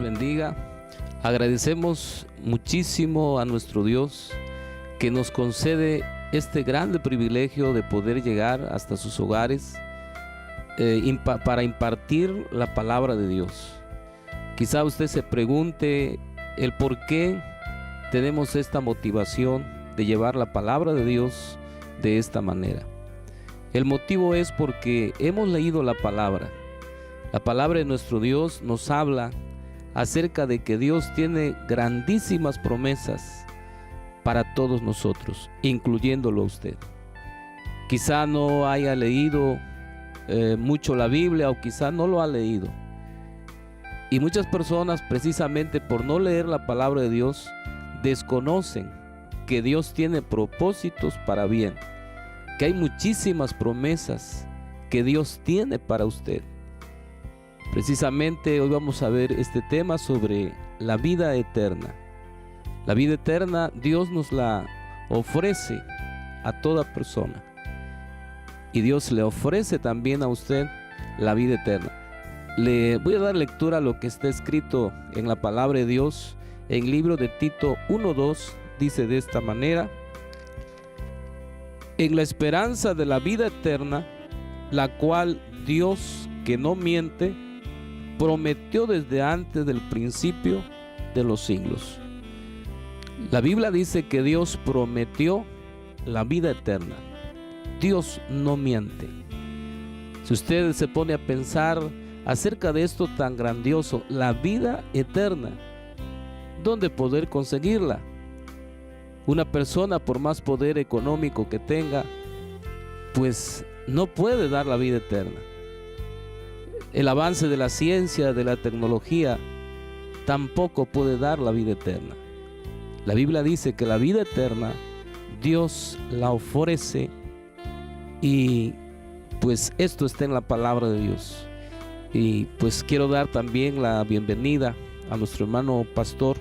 bendiga. Agradecemos muchísimo a nuestro Dios que nos concede este grande privilegio de poder llegar hasta sus hogares para impartir la palabra de Dios. Quizá usted se pregunte el por qué tenemos esta motivación de llevar la palabra de Dios de esta manera. El motivo es porque hemos leído la palabra. La palabra de nuestro Dios nos habla acerca de que Dios tiene grandísimas promesas para todos nosotros, incluyéndolo a usted. Quizá no haya leído mucho la Biblia, o quizá no lo ha leído. Y muchas personas, precisamente por no leer la palabra de Dios, desconocen que Dios tiene propósitos para bien, que hay muchísimas promesas que Dios tiene para usted. Precisamente hoy vamos a ver este tema sobre la vida eterna. La vida eterna Dios nos la ofrece a toda persona, y Dios le ofrece también a usted la vida eterna. Le voy a dar lectura a lo que está escrito en la palabra de Dios en el libro de Tito 1:2. Dice de esta manera: en la esperanza de la vida eterna, la cual Dios, que no miente, prometió desde antes del principio de los siglos. La Biblia dice que Dios prometió la vida eterna. Dios no miente. Si usted se pone a pensar acerca de esto tan grandioso, la vida eterna, ¿dónde poder conseguirla? Una persona, por más poder económico que tenga, pues no puede dar la vida eterna. El avance de la ciencia, de la tecnología, tampoco puede dar la vida eterna. La Biblia dice que la vida eterna Dios la ofrece, y pues esto está en la palabra de Dios. Y pues quiero dar también la bienvenida a nuestro hermano pastor,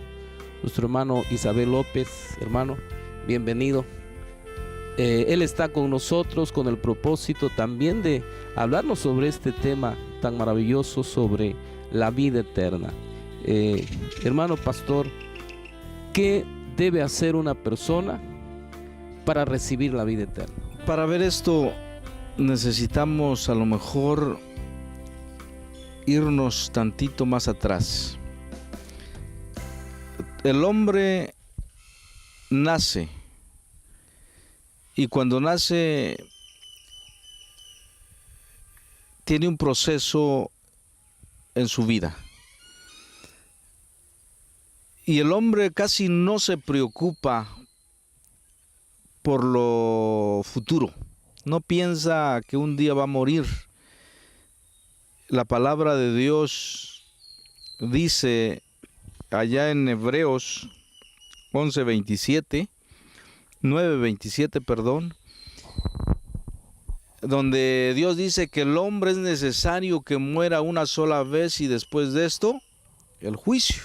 nuestro hermano Isabel López. Hermano, bienvenido. Él está con nosotros con el propósito también de hablarnos sobre este tema tan maravilloso, sobre la vida eterna. Hermano pastor, ¿qué debe hacer una persona para recibir la vida eterna? Para ver esto necesitamos a lo mejor irnos tantito más atrás. El hombre nace, y cuando nace tiene un proceso en su vida. Y el hombre casi no se preocupa por lo futuro. No piensa que un día va a morir. La palabra de Dios dice allá en Hebreos 9:27, donde Dios dice que el hombre es necesario que muera una sola vez, y después de esto, el juicio.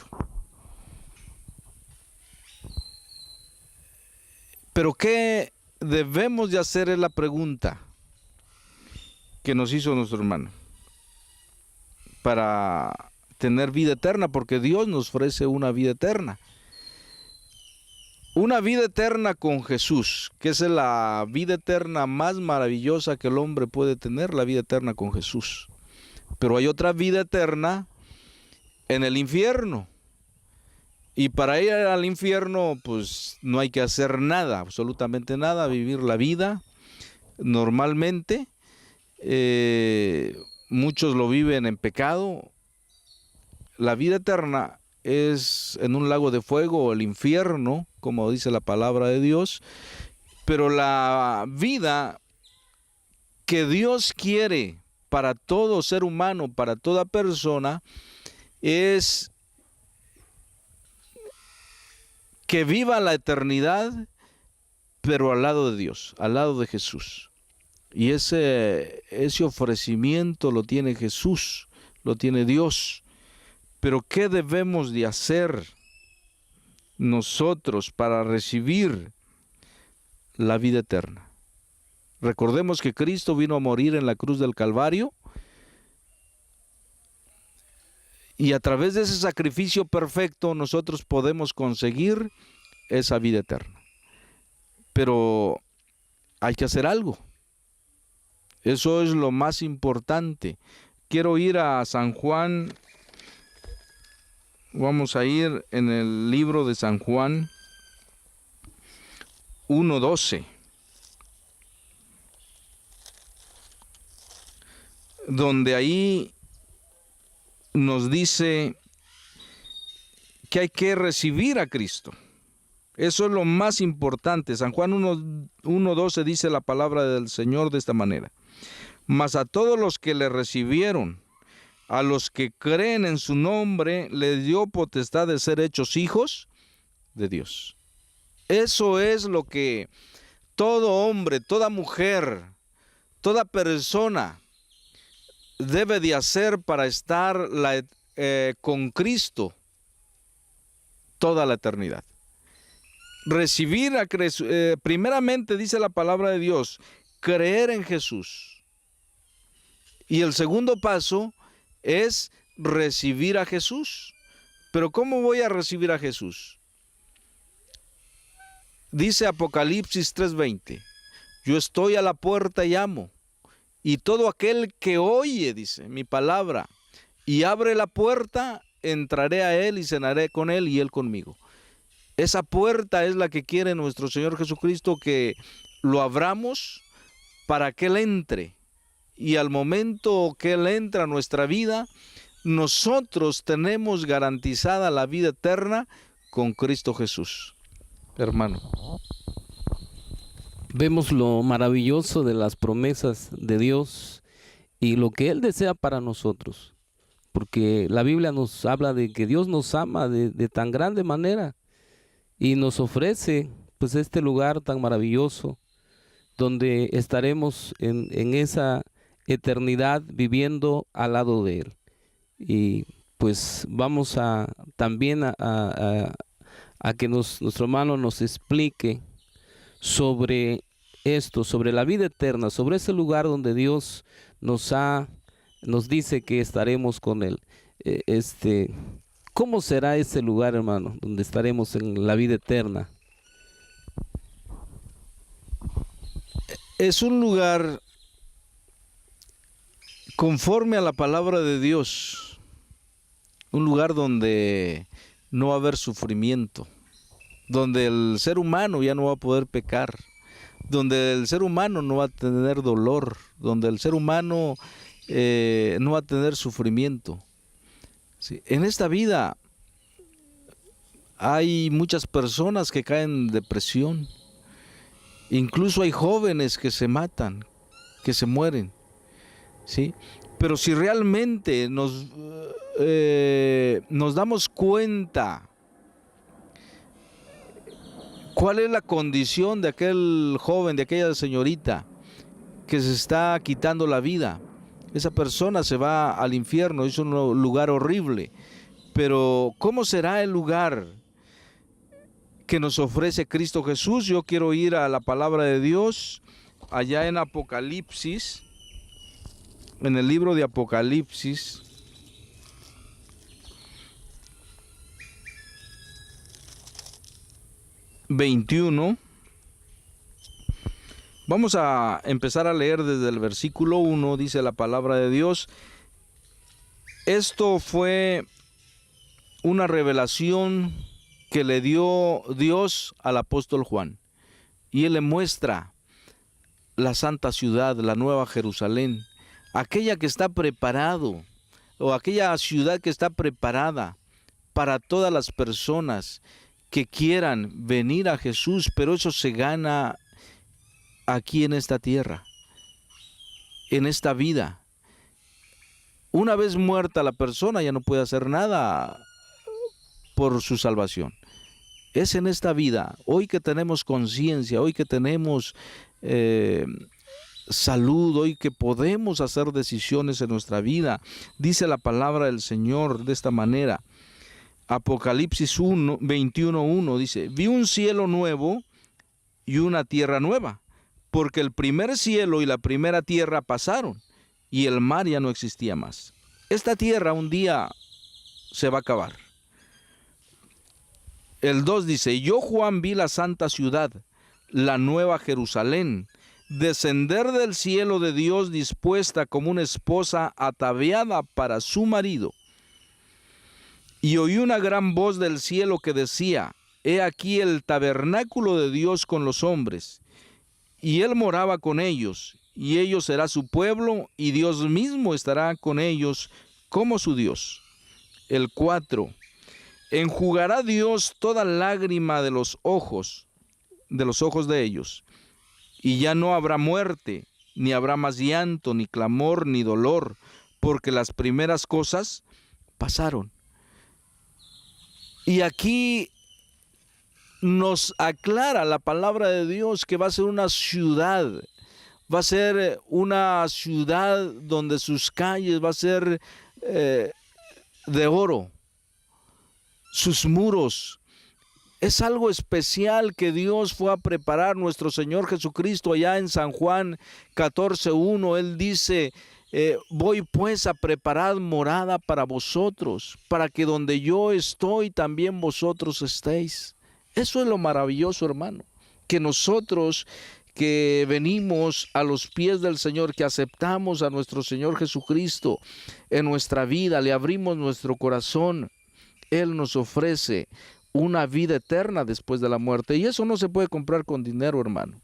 Pero ¿qué debemos de hacer? Es la pregunta que nos hizo nuestro hermano para tener vida eterna, porque Dios nos ofrece una vida eterna. Una vida eterna con Jesús, que es la vida eterna más maravillosa que el hombre puede tener, la vida eterna con Jesús. Pero hay otra vida eterna en el infierno. Y para ir al infierno, pues no hay que hacer nada, absolutamente nada, vivir la vida normalmente. Muchos lo viven en pecado. La vida eterna es en un lago de fuego, o el infierno, como dice la palabra de Dios. Pero la vida que Dios quiere para todo ser humano, para toda persona, es que viva la eternidad, pero al lado de Dios, al lado de Jesús. Y ese ofrecimiento lo tiene Jesús, lo tiene Dios. Pero ¿qué debemos de hacer nosotros para recibir la vida eterna? Recordemos que Cristo vino a morir en la cruz del Calvario, Y a través de ese sacrificio perfecto nosotros podemos conseguir esa vida eterna. Pero hay que hacer algo. Eso es lo más importante. Quiero ir a San Juan. Vamos a ir en el libro de San Juan 1:12. Donde ahí nos dice que hay que recibir a Cristo. Eso es lo más importante. San Juan 1:12 dice la palabra del Señor de esta manera: mas a todos los que le recibieron, a los que creen en su nombre, les dio potestad de ser hechos hijos de Dios. Eso es lo que todo hombre, toda mujer, toda persona debe de hacer para estar con Cristo toda la eternidad. Recibir primeramente, dice la palabra de Dios, creer en Jesús. Y el segundo paso es recibir a Jesús. Pero ¿cómo voy a recibir a Jesús? Dice Apocalipsis 3:20, yo estoy a la puerta y llamo, y todo aquel que oye, dice, mi palabra, y abre la puerta, entraré a él y cenaré con él y él conmigo. Esa puerta es la que quiere nuestro Señor Jesucristo, que lo abramos para que Él entre. Y al momento que Él entra a nuestra vida, nosotros tenemos garantizada la vida eterna con Cristo Jesús. Hermano. Vemos lo maravilloso de las promesas de Dios y lo que Él desea para nosotros. Porque la Biblia nos habla de que Dios nos ama de tan grande manera. Y nos ofrece pues este lugar tan maravilloso donde estaremos en esa eternidad viviendo al lado de Él. Y pues vamos también a que nuestro hermano nos explique sobre esto, sobre la vida eterna, sobre ese lugar donde Dios nos dice que estaremos con Él. ¿Cómo será ese lugar, hermano, donde estaremos en la vida eterna? Es un lugar conforme a la palabra de Dios, un lugar donde no va a haber sufrimiento, donde el ser humano ya no va a poder pecar, donde el ser humano no va a tener dolor, donde el ser humano no va a tener sufrimiento. Sí, en esta vida hay muchas personas que caen en depresión, incluso hay jóvenes que se matan, que se mueren, ¿sí? Pero si realmente nos damos cuenta cuál es la condición de aquel joven, de aquella señorita que se está quitando la vida, esa persona se va al infierno, es un lugar horrible. Pero ¿cómo será el lugar que nos ofrece Cristo Jesús? Yo quiero ir a la palabra de Dios, allá en Apocalipsis, en el libro de Apocalipsis, ...21... Vamos a empezar a leer desde el versículo 1, dice la palabra de Dios. Esto fue una revelación que le dio Dios al apóstol Juan. Y él le muestra la santa ciudad, la nueva Jerusalén, aquella que está preparado, o aquella ciudad que está preparada para todas las personas que quieran venir a Jesús, pero eso se gana aquí en esta tierra, en esta vida. Una vez muerta la persona ya no puede hacer nada por su salvación. Es en esta vida, hoy que tenemos conciencia, hoy que tenemos salud, hoy que podemos hacer decisiones en nuestra vida. Dice la palabra del Señor de esta manera. Apocalipsis 21:1 dice: vi un cielo nuevo y una tierra nueva, porque el primer cielo y la primera tierra pasaron, y el mar ya no existía más. Esta tierra un día se va a acabar. El 2 dice, yo Juan vi la santa ciudad, la nueva Jerusalén, descender del cielo de Dios dispuesta como una esposa ataviada para su marido. Y oí una gran voz del cielo que decía, he aquí el tabernáculo de Dios con los hombres, y él moraba con ellos, y ellos será su pueblo, y Dios mismo estará con ellos como su Dios. El 4, enjugará Dios toda lágrima de los ojos de ellos, y ya no habrá muerte, ni habrá más llanto, ni clamor, ni dolor, porque las primeras cosas pasaron. Y aquí nos aclara la palabra de Dios que va a ser una ciudad, donde sus calles va a ser de oro, sus muros. Es algo especial que Dios fue a preparar nuestro Señor Jesucristo allá en San Juan 14:1. Él dice, voy pues a preparar morada para vosotros, para que donde yo estoy también vosotros estéis. Eso es lo maravilloso, hermano, que nosotros que venimos a los pies del Señor, que aceptamos a nuestro Señor Jesucristo en nuestra vida, le abrimos nuestro corazón, Él nos ofrece una vida eterna después de la muerte. Y eso no se puede comprar con dinero, hermano.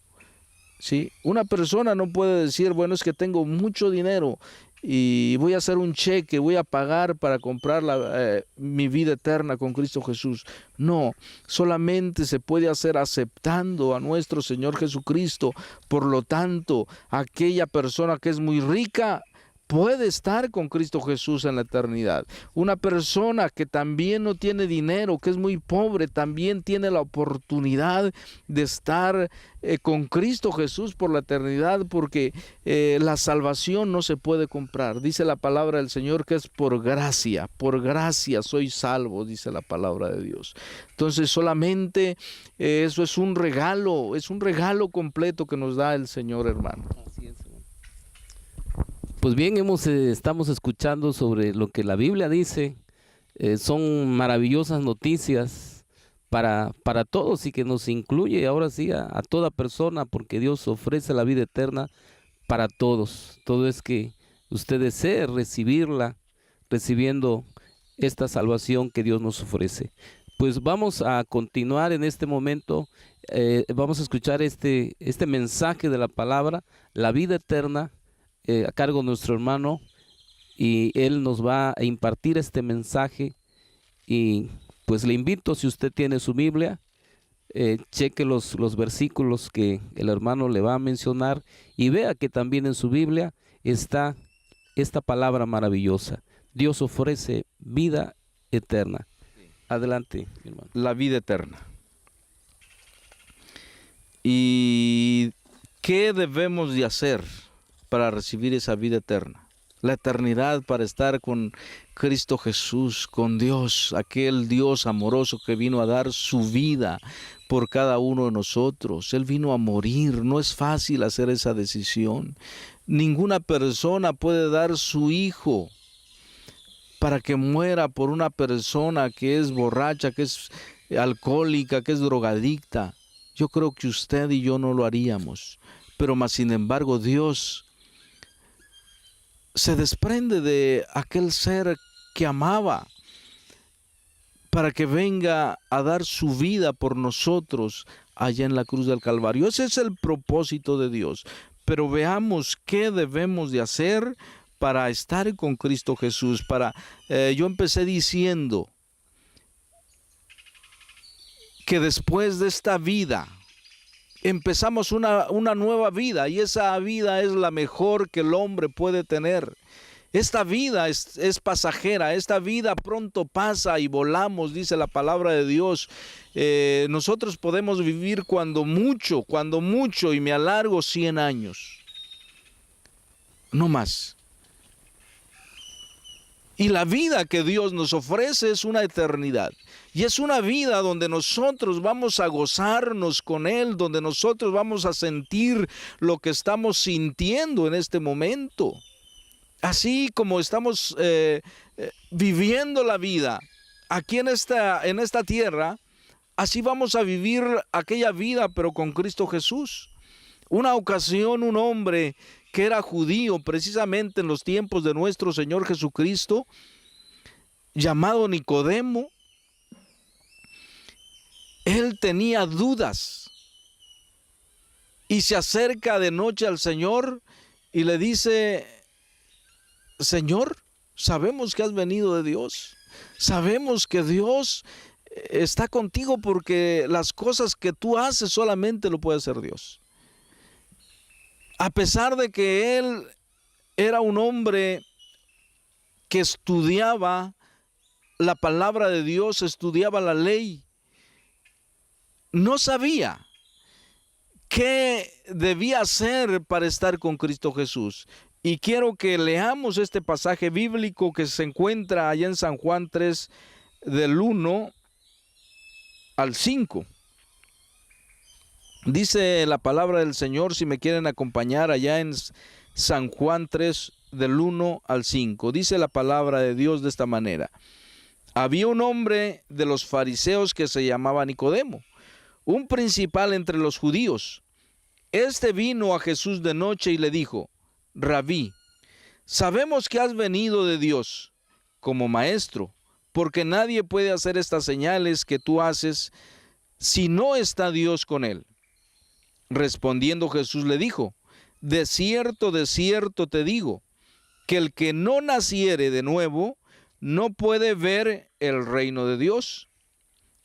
¿Sí? Una persona no puede decir, bueno, es que tengo mucho dinero y voy a hacer un cheque, voy a pagar para comprar mi vida eterna con Cristo Jesús. No, solamente se puede hacer aceptando a nuestro Señor Jesucristo. Por lo tanto, aquella persona que es muy rica puede estar con Cristo Jesús en la eternidad. Una persona que también no tiene dinero, que es muy pobre, también tiene la oportunidad de estar con Cristo Jesús por la eternidad, porque la salvación no se puede comprar. Dice la palabra del Señor que es por gracia soy salvo, dice la palabra de Dios. Entonces solamente eso es un regalo completo que nos da el Señor, hermano. Pues bien, estamos escuchando sobre lo que la Biblia dice. Son maravillosas noticias para todos y que nos incluye ahora sí a toda persona, porque Dios ofrece la vida eterna para todos. Todo es que usted desee recibirla, recibiendo esta salvación que Dios nos ofrece. Pues vamos a continuar en este momento. Vamos a escuchar este mensaje de la palabra, la vida eterna, a cargo de nuestro hermano, y él nos va a impartir este mensaje. Y pues le invito, si usted tiene su Biblia, cheque los versículos que el hermano le va a mencionar y vea que también en su Biblia está esta palabra maravillosa. Dios ofrece vida eterna. Adelante, mi hermano. La vida eterna. ¿Y qué debemos de hacer para recibir esa vida eterna? La eternidad, para estar con Cristo Jesús, con Dios, aquel Dios amoroso que vino a dar su vida por cada uno de nosotros. Él vino a morir. No es fácil hacer esa decisión. Ninguna persona puede dar su hijo para que muera por una persona que es borracha, que es alcohólica, que es drogadicta. Yo creo que usted y yo no lo haríamos. Pero más sin embargo, Dios se desprende de aquel ser que amaba para que venga a dar su vida por nosotros allá en la cruz del Calvario. Ese es el propósito de Dios. Pero veamos qué debemos de hacer para estar con Cristo Jesús. Yo empecé diciendo que después de esta vida empezamos una nueva vida, y esa vida es la mejor que el hombre puede tener. Esta vida es pasajera, esta vida pronto pasa y volamos, dice la palabra de Dios. Nosotros podemos vivir cuando mucho, y me alargo 100 años, no más. Y la vida que Dios nos ofrece es una eternidad. Y es una vida donde nosotros vamos a gozarnos con Él, donde nosotros vamos a sentir lo que estamos sintiendo en este momento. Así como estamos viviendo la vida aquí en esta tierra, así vamos a vivir aquella vida, pero con Cristo Jesús. Una ocasión, un hombre que era judío, precisamente en los tiempos de nuestro Señor Jesucristo, llamado Nicodemo, él tenía dudas y se acerca de noche al Señor y le dice: Señor, sabemos que has venido de Dios, sabemos que Dios está contigo, porque las cosas que tú haces solamente lo puede hacer Dios. A pesar de que él era un hombre que estudiaba la palabra de Dios, estudiaba la ley, no sabía qué debía hacer para estar con Cristo Jesús. Y quiero que leamos este pasaje bíblico que se encuentra allá en San Juan 3, del 1 al 5. Dice la palabra del Señor, si me quieren acompañar, allá en San Juan 3, del 1 al 5. Dice la palabra de Dios de esta manera: había un hombre de los fariseos que se llamaba Nicodemo, un principal entre los judíos. Este vino a Jesús de noche y le dijo: Rabí, sabemos que has venido de Dios como maestro, porque nadie puede hacer estas señales que tú haces si no está Dios con él. Respondiendo Jesús le dijo: de cierto te digo, que el que no naciere de nuevo no puede ver el reino de Dios.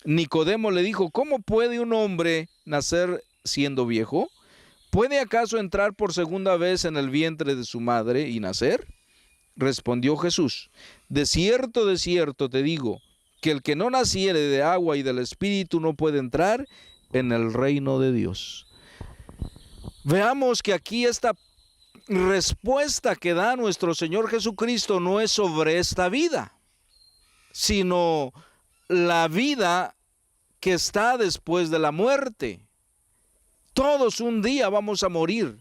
Nicodemo le dijo: ¿cómo puede un hombre nacer siendo viejo? ¿Puede acaso entrar por segunda vez en el vientre de su madre y nacer? Respondió Jesús: de cierto te digo, que el que no naciere de agua y del Espíritu no puede entrar en el reino de Dios. Veamos que aquí esta respuesta que da nuestro Señor Jesucristo no es sobre esta vida, sino la vida que está después de la muerte. Todos un día vamos a morir.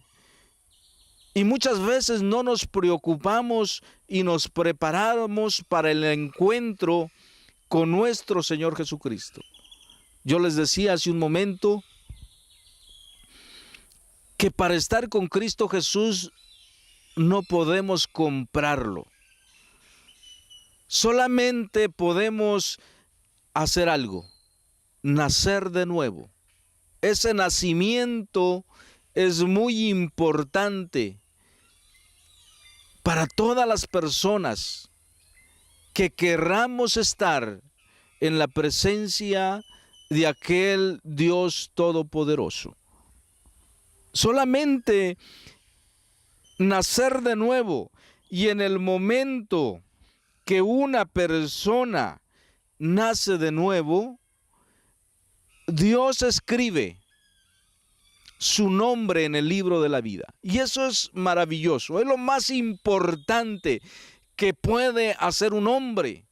Y muchas veces no nos preocupamos y nos preparamos para el encuentro con nuestro Señor Jesucristo. Yo les decía hace un momento que para estar con Cristo Jesús no podemos comprarlo. Solamente podemos hacer algo: nacer de nuevo. Ese nacimiento es muy importante para todas las personas que querramos estar en la presencia de aquel Dios todopoderoso. Solamente nacer de nuevo, y en el momento que una persona nace de nuevo, Dios escribe su nombre en el libro de la vida. Y eso es maravilloso, es lo más importante que puede hacer un hombre.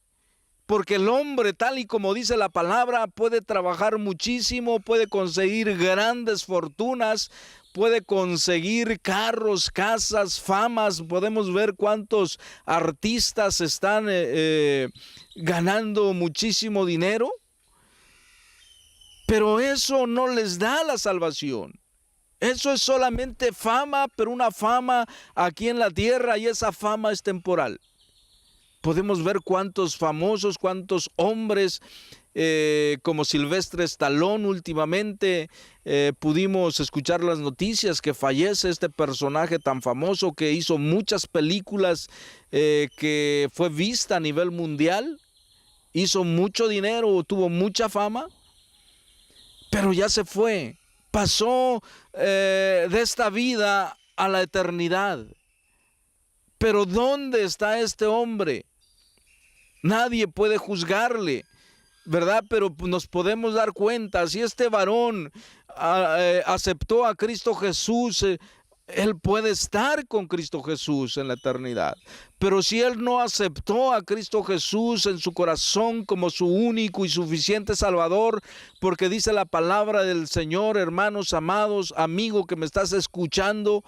Porque el hombre, tal y como dice la palabra, puede trabajar muchísimo, puede conseguir grandes fortunas, puede conseguir carros, casas, famas. Podemos ver cuántos artistas están ganando muchísimo dinero. Pero eso no les da la salvación. Eso es solamente fama, pero una fama aquí en la tierra, y esa fama es temporal. Podemos ver cuántos famosos, cuántos hombres, como Sylvester Stallone últimamente, pudimos escuchar las noticias que fallece este personaje tan famoso que hizo muchas películas, que fue vista a nivel mundial, hizo mucho dinero, tuvo mucha fama, pero ya se fue. Pasó de esta vida a la eternidad. Pero ¿dónde está este hombre? Nadie puede juzgarle, ¿verdad? Pero nos podemos dar cuenta, si este varón aceptó a Cristo Jesús, él puede estar con Cristo Jesús en la eternidad. Pero si él no aceptó a Cristo Jesús en su corazón como su único y suficiente Salvador, porque dice la palabra del Señor, hermanos amados, amigo que me estás escuchando,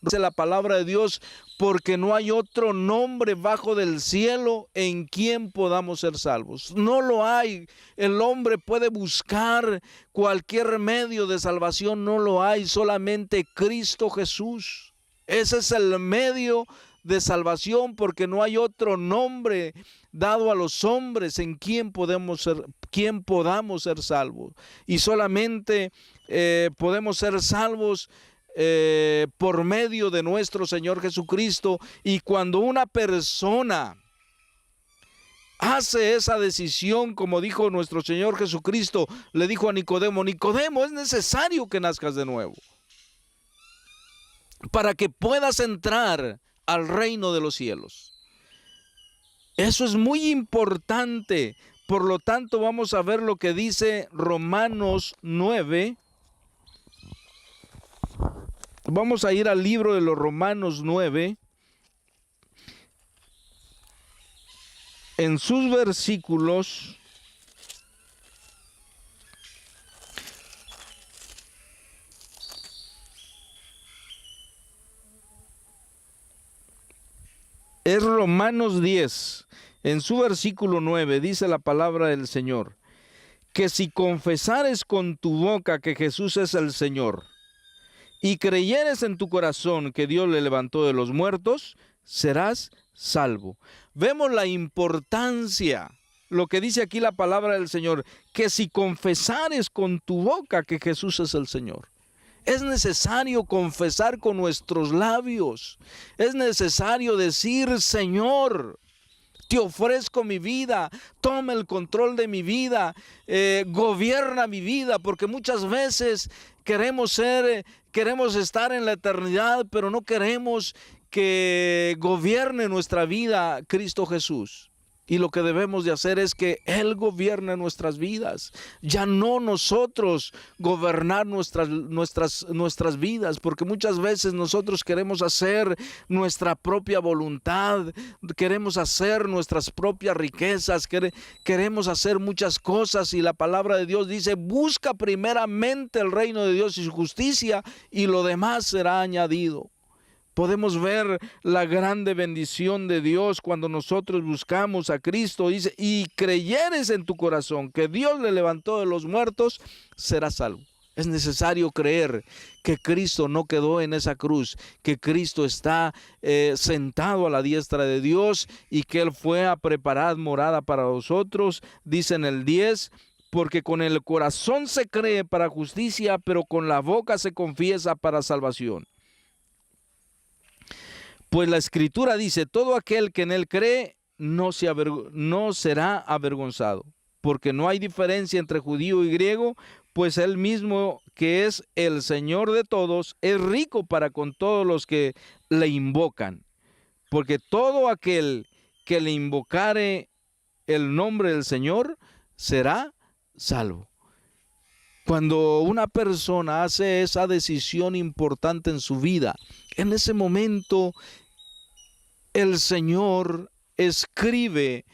dice la palabra de Dios, porque no hay otro nombre bajo del cielo en quien podamos ser salvos. No lo hay. El hombre puede buscar cualquier medio de salvación, no lo hay, solamente Cristo Jesús. Ese es el medio de salvación, porque no hay otro nombre dado a los hombres en quien podamos ser salvos. Y solamente podemos ser salvos por medio de nuestro Señor Jesucristo. Y cuando una persona hace esa decisión, como dijo nuestro Señor Jesucristo, le dijo a Nicodemo: Nicodemo, es necesario que nazcas de nuevo para que puedas entrar al reino de los cielos. Eso es muy importante. Por lo tanto, vamos a ver lo que dice Romanos 9. Vamos a ir al libro de los Romanos 9. En sus versículos es Romanos 10, en su versículo 9, dice la palabra del Señor, que si confesares con tu boca que Jesús es el Señor, y creyeres en tu corazón que Dios le levantó de los muertos, serás salvo. Vemos la importancia, lo que dice aquí la palabra del Señor, que si confesares con tu boca que Jesús es el Señor. Es necesario confesar con nuestros labios. Es necesario decir: Señor, te ofrezco mi vida, toma el control de mi vida, gobierna mi vida, porque muchas veces queremos estar en la eternidad, pero no queremos que gobierne nuestra vida Cristo Jesús. Y lo que debemos de hacer es que Él gobierne nuestras vidas, ya no nosotros gobernar nuestras vidas, porque muchas veces nosotros queremos hacer nuestra propia voluntad, queremos hacer nuestras propias riquezas, queremos hacer muchas cosas, y la palabra de Dios dice: busca primeramente el reino de Dios y su justicia, y lo demás será añadido. Podemos ver la grande bendición de Dios cuando nosotros buscamos a Cristo. Dice: y creyeres en tu corazón que Dios le levantó de los muertos, serás salvo. Es necesario creer que Cristo no quedó en esa cruz, que Cristo está sentado a la diestra de Dios y que Él fue a preparar morada para nosotros. Dice en el 10, porque con el corazón se cree para justicia, pero con la boca se confiesa para salvación. Pues la Escritura dice: todo aquel que en Él cree no será avergonzado, porque no hay diferencia entre judío y griego, pues Él mismo, que es el Señor de todos, es rico para con todos los que le invocan, porque todo aquel que le invocare el nombre del Señor será salvo. Cuando una persona hace esa decisión importante en su vida, en ese momento el Señor escribe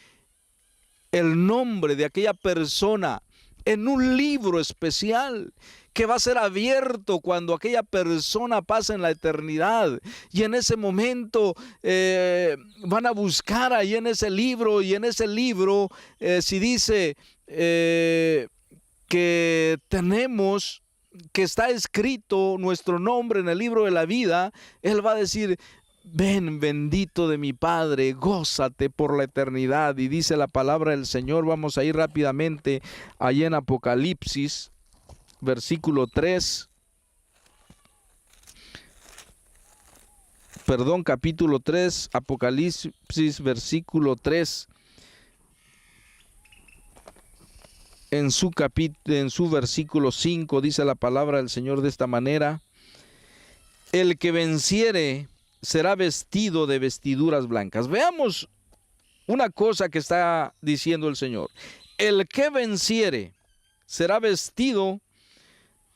el nombre de aquella persona en un libro especial que va a ser abierto cuando aquella persona pase en la eternidad. Y en ese momento van a buscar ahí en ese libro, y en ese libro si dice que tenemos, que está escrito nuestro nombre en el libro de la vida, Él va a decir: ven, bendito de mi Padre, gózate por la eternidad. Y dice la palabra del Señor, vamos a ir rápidamente allí en Apocalipsis, capítulo 3, Apocalipsis, versículo 3. En su versículo 5 dice la palabra del Señor de esta manera: el que venciere será vestido de vestiduras blancas. Veamos una cosa que está diciendo el Señor. El que venciere será vestido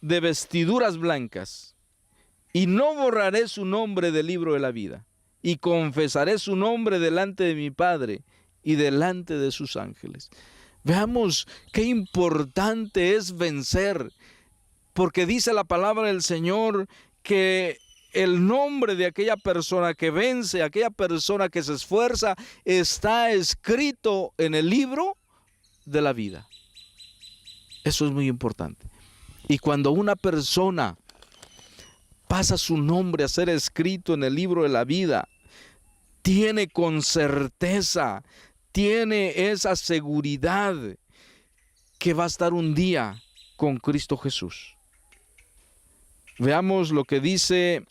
de vestiduras blancas, y no borraré su nombre del libro de la vida, y confesaré su nombre delante de mi Padre y delante de sus ángeles. Veamos qué importante es vencer, porque dice la palabra del Señor que el nombre de aquella persona que vence, aquella persona que se esfuerza, está escrito en el libro de la vida. Eso es muy importante. Y cuando una persona pasa su nombre a ser escrito en el libro de la vida, tiene con certeza, tiene esa seguridad que va a estar un día con Cristo Jesús. Veamos lo que dice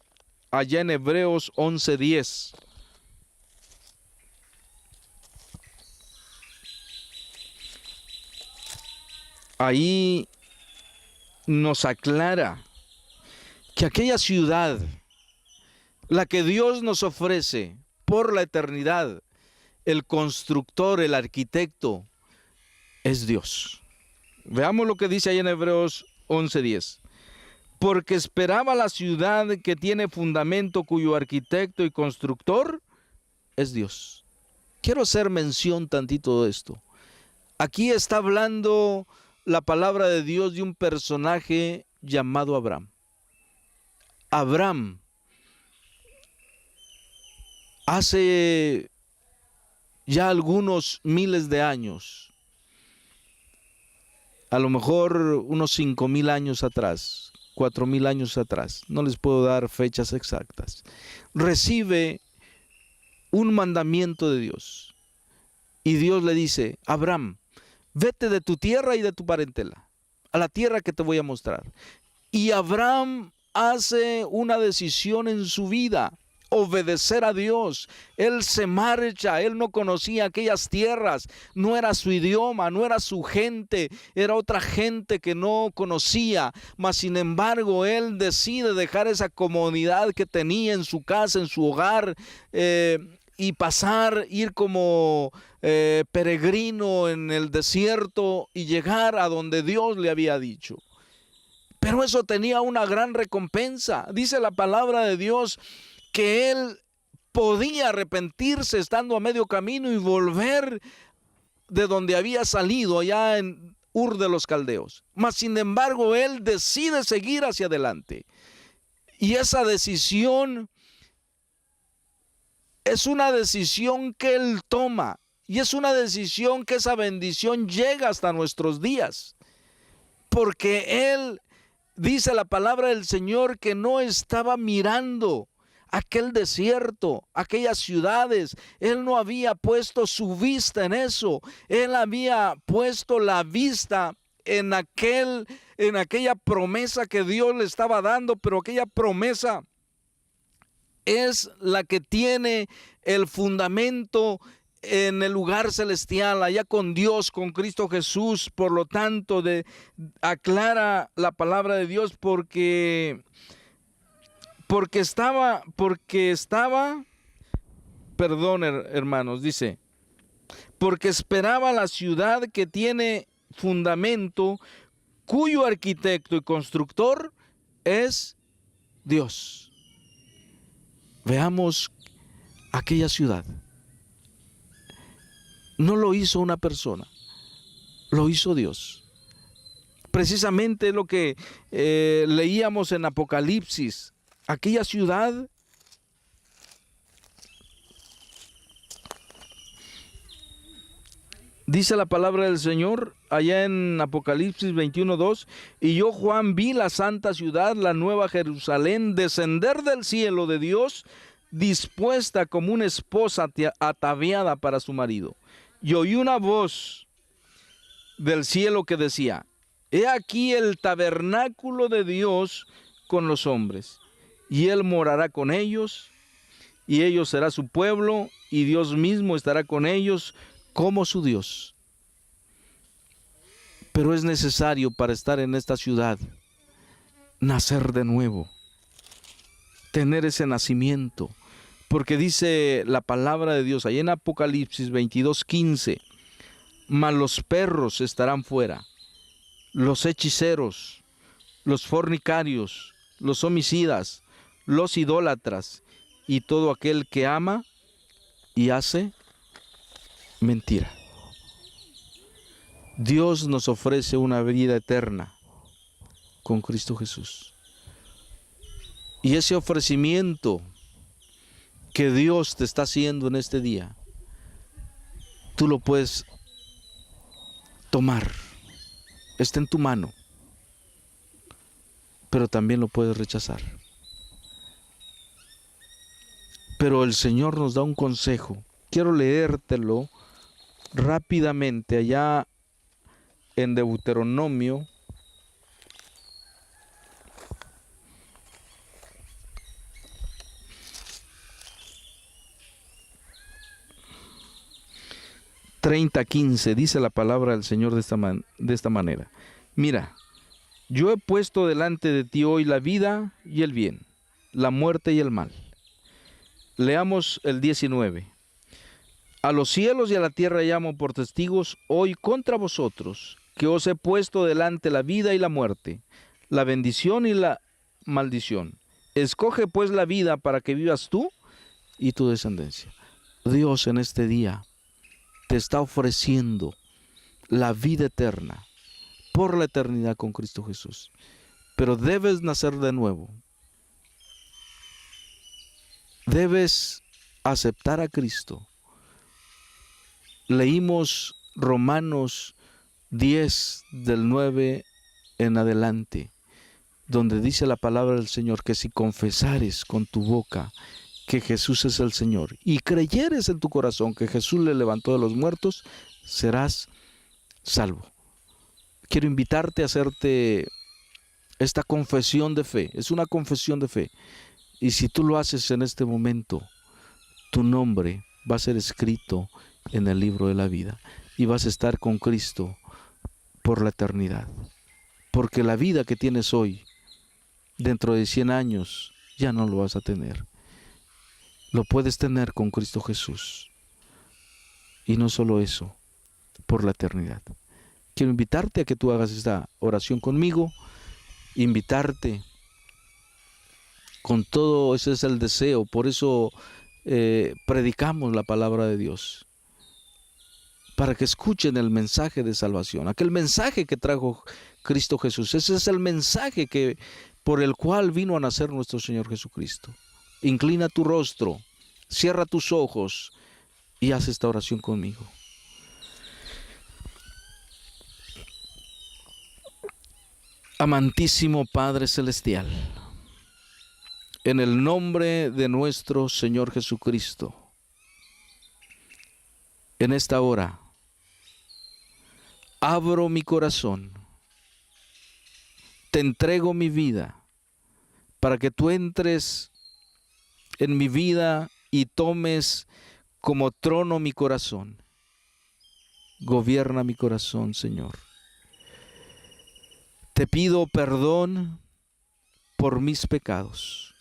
allá en Hebreos 11:10. Ahí nos aclara que aquella ciudad, la que Dios nos ofrece por la eternidad, el constructor, el arquitecto, es Dios. Veamos lo que dice ahí en Hebreos 11:10. Porque esperaba la ciudad que tiene fundamento, cuyo arquitecto y constructor es Dios. Quiero hacer mención tantito de esto. Aquí está hablando la palabra de Dios de un personaje llamado Abraham. Abraham, hace ya algunos miles de años, a lo mejor unos 5,000 años atrás, 4,000 años atrás, no les puedo dar fechas exactas, recibe un mandamiento de Dios. Y Dios le dice: Abraham, vete de tu tierra y de tu parentela, a la tierra que te voy a mostrar. Y Abraham hace una decisión en su vida: obedecer a Dios. Él se marcha, él no conocía aquellas tierras, no era su idioma, no era su gente, era otra gente que no conocía, mas sin embargo él decide dejar esa comodidad que tenía en su casa, en su hogar, y ir como peregrino en el desierto y llegar a donde Dios le había dicho. Pero eso tenía una gran recompensa. Dice la palabra de Dios que él podía arrepentirse estando a medio camino y volver de donde había salido, allá en Ur de los Caldeos. Mas sin embargo, él decide seguir hacia adelante. Y esa decisión es una decisión que él toma. Y es una decisión que esa bendición llega hasta nuestros días. Porque él, dice la palabra del Señor, que no estaba mirando aquel desierto, aquellas ciudades. Él no había puesto su vista en eso. Él había puesto la vista en aquella promesa que Dios le estaba dando, pero aquella promesa es la que tiene el fundamento en el lugar celestial, allá con Dios, con Cristo Jesús. Por lo tanto, aclara la palabra de Dios porque estaba, perdón, hermanos, dice, porque esperaba la ciudad que tiene fundamento, cuyo arquitecto y constructor es Dios. Veamos aquella ciudad. No lo hizo una persona, lo hizo Dios. Precisamente lo que leíamos en Apocalipsis. Aquella ciudad dice la palabra del Señor allá en Apocalipsis 21:2: y yo, Juan, vi la santa ciudad, la nueva Jerusalén, descender del cielo de Dios, dispuesta como una esposa ataviada para su marido. Y oí una voz del cielo que decía: he aquí el tabernáculo de Dios con los hombres, y Él morará con ellos, y ellos será su pueblo, y Dios mismo estará con ellos como su Dios. Pero es necesario, para estar en esta ciudad, nacer de nuevo, tener ese nacimiento, porque dice la palabra de Dios ahí en Apocalipsis 22:15: mas los perros estarán fuera, los hechiceros, los fornicarios, los homicidas, los idólatras y todo aquel que ama y hace mentira. Dios nos ofrece una vida eterna con Cristo Jesús. Y ese ofrecimiento que Dios te está haciendo en este día, tú lo puedes tomar. Está en tu mano. Pero también lo puedes rechazar. Pero el Señor nos da un consejo. Quiero leértelo rápidamente allá en Deuteronomio. ...30:15... dice la palabra del Señor de esta manera. Mira, yo he puesto delante de ti hoy la vida y el bien, la muerte y el mal. Leamos el 19. A los cielos y a la tierra llamo por testigos hoy contra vosotros, que os he puesto delante la vida y la muerte, la bendición y la maldición. Escoge pues la vida para que vivas tú y tu descendencia. Dios en este día te está ofreciendo la vida eterna por la eternidad con Cristo Jesús. Pero debes nacer de nuevo. Debes aceptar a Cristo. Leímos Romanos 10 del 9 en adelante, donde dice la palabra del Señor que si confesares con tu boca que Jesús es el Señor y creyeres en tu corazón que Jesús le levantó de los muertos, serás salvo. Quiero invitarte a hacerte esta confesión de fe. Es una confesión de fe. Y si tú lo haces en este momento, tu nombre va a ser escrito en el libro de la vida y vas a estar con Cristo por la eternidad. Porque la vida que tienes hoy, dentro de 100 años, ya no lo vas a tener. Lo puedes tener con Cristo Jesús. Y no solo eso, por la eternidad. Quiero invitarte a que tú hagas esta oración conmigo, invitarte con todo, ese es el deseo, por eso predicamos la palabra de Dios, para que escuchen el mensaje de salvación, aquel mensaje que trajo Cristo Jesús. Ese es el mensaje por el cual vino a nacer nuestro Señor Jesucristo. Inclina tu rostro, cierra tus ojos y haz esta oración conmigo. Amantísimo Padre Celestial, en el nombre de nuestro Señor Jesucristo, en esta hora, abro mi corazón, te entrego mi vida, para que tú entres en mi vida y tomes como trono mi corazón. Gobierna mi corazón, Señor. Te pido perdón por mis pecados.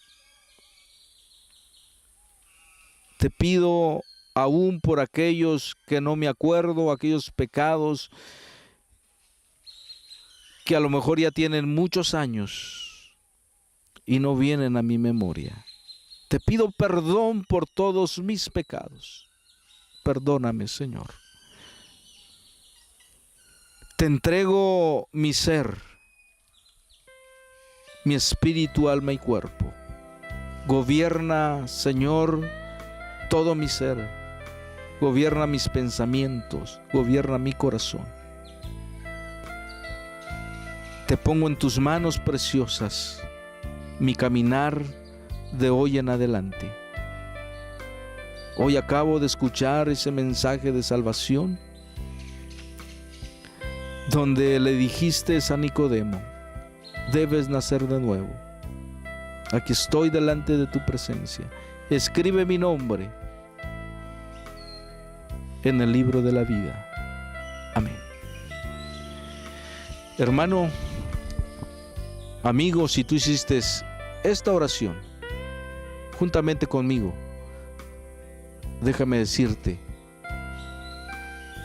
Te pido aún por aquellos que no me acuerdo, aquellos pecados que a lo mejor ya tienen muchos años y no vienen a mi memoria. Te pido perdón por todos mis pecados. Perdóname, Señor. Te entrego mi ser, mi espíritu, alma y cuerpo. Gobierna, Señor, todo mi ser. Gobierna mis pensamientos, gobierna mi corazón. Te pongo en tus manos preciosas mi caminar de hoy en adelante. Hoy acabo de escuchar ese mensaje de salvación donde le dijiste a Nicodemo: debes nacer de nuevo. Aquí estoy delante de tu presencia. Escribe mi nombre en el libro de la vida. Amén. Hermano, amigo, si tú hiciste esta oración juntamente conmigo, déjame decirte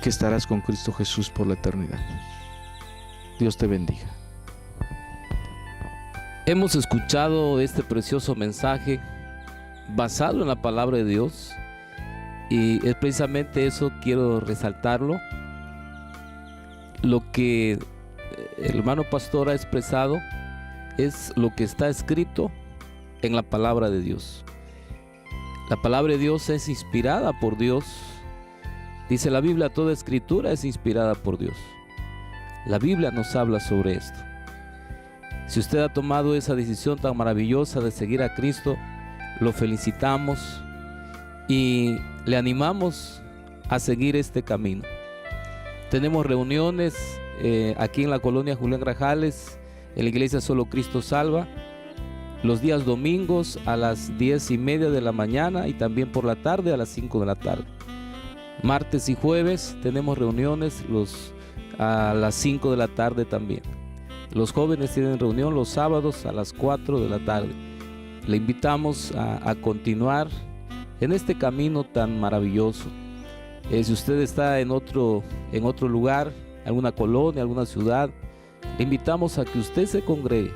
que estarás con Cristo Jesús por la eternidad. Dios te bendiga. Hemos escuchado este precioso mensaje basado en la palabra de Dios, y es precisamente eso, quiero resaltarlo, lo que el hermano pastor ha expresado es lo que está escrito en la palabra de Dios. La palabra de Dios es inspirada por Dios. Dice la Biblia, toda escritura es inspirada por Dios. La Biblia nos habla sobre esto. Si usted ha tomado esa decisión tan maravillosa de seguir a Cristo, lo felicitamos y le animamos a seguir este camino. Tenemos reuniones aquí en la colonia Julián Grajales, en la iglesia Solo Cristo Salva, los días domingos a las 10:30 de la mañana y también por la tarde a las 5 de la tarde. Martes y jueves tenemos reuniones a las 5 de la tarde también. Los jóvenes tienen reunión los sábados a las 4 de la tarde. Le invitamos a continuar en este camino tan maravilloso. Si usted está en otro lugar, alguna colonia, alguna ciudad, le invitamos a que usted se congregue,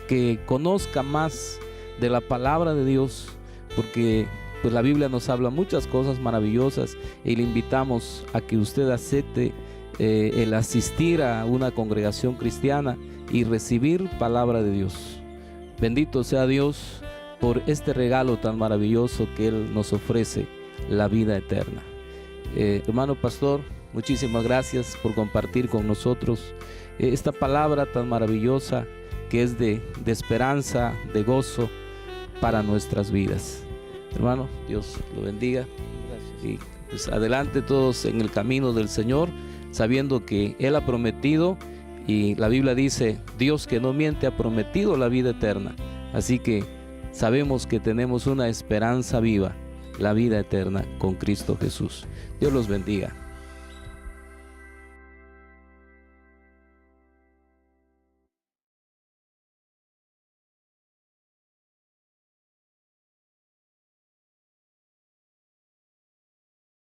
que conozca más de la palabra de Dios, porque pues la Biblia nos habla muchas cosas maravillosas, y le invitamos a que usted acepte el asistir a una congregación cristiana y recibir palabra de Dios. Bendito sea Dios por este regalo tan maravilloso que Él nos ofrece, la vida eterna. Hermano pastor, muchísimas gracias por compartir con nosotros esta palabra tan maravillosa que es de esperanza, de gozo para nuestras vidas. Hermano, Dios lo bendiga. Gracias. Y pues adelante todos en el camino del Señor, sabiendo que Él ha prometido, y la Biblia dice, Dios que no miente ha prometido la vida eterna. Así que sabemos que tenemos una esperanza viva, la vida eterna con Cristo Jesús. Dios los bendiga.